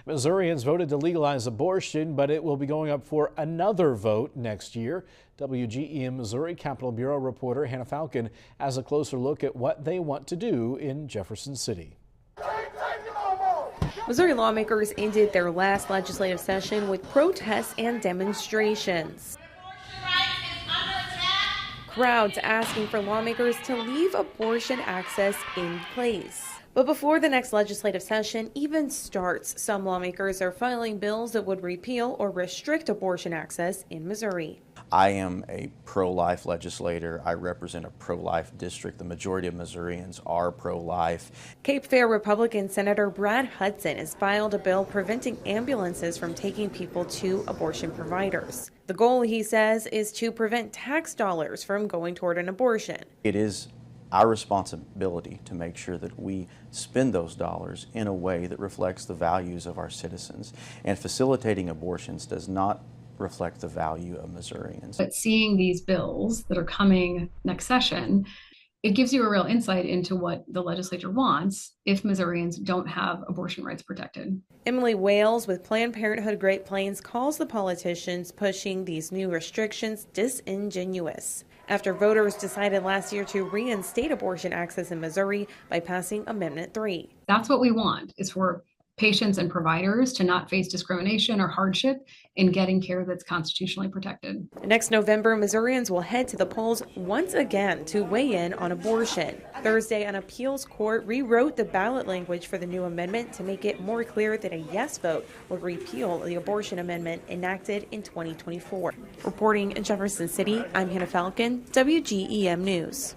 Missourians voted to legalize abortion, but it will be going up for another vote next year. WGEM Missouri Capitol Bureau reporter Hannah Falcon has a closer look at what they want to do in Jefferson City. Missouri lawmakers ended their last legislative session with protests and demonstrations. Crowds asking for lawmakers to leave abortion access in place. But before the next legislative session even starts, some lawmakers are filing bills that would repeal or restrict abortion access in Missouri. I am a pro-life legislator. I represent a pro-life district. The majority of Missourians are pro-life. Cape Fear Republican Senator Brad Hudson has filed a bill preventing ambulances from taking people to abortion providers. The goal, he says, is to prevent tax dollars from going toward an abortion. It is our responsibility to make sure that we spend those dollars in a way that reflects the values of our citizens. And facilitating abortions does not reflect the value of Missourians. But seeing these bills that are coming next session, it gives you a real insight into what the legislature wants if Missourians don't have abortion rights protected. Emily Wales with Planned Parenthood Great Plains calls the politicians pushing these new restrictions disingenuous, after voters decided last year to reinstate abortion access in Missouri by passing Amendment 3. That's what we want, is for patients and providers to not face discrimination or hardship in getting care that's constitutionally protected. Next November, Missourians will head to the polls once again to weigh in on abortion. Thursday, an appeals court rewrote the ballot language for the new amendment to make it more clear that a yes vote would repeal the abortion amendment enacted in 2024. Reporting in Jefferson City, I'm Hannah Falcon, WGEM News.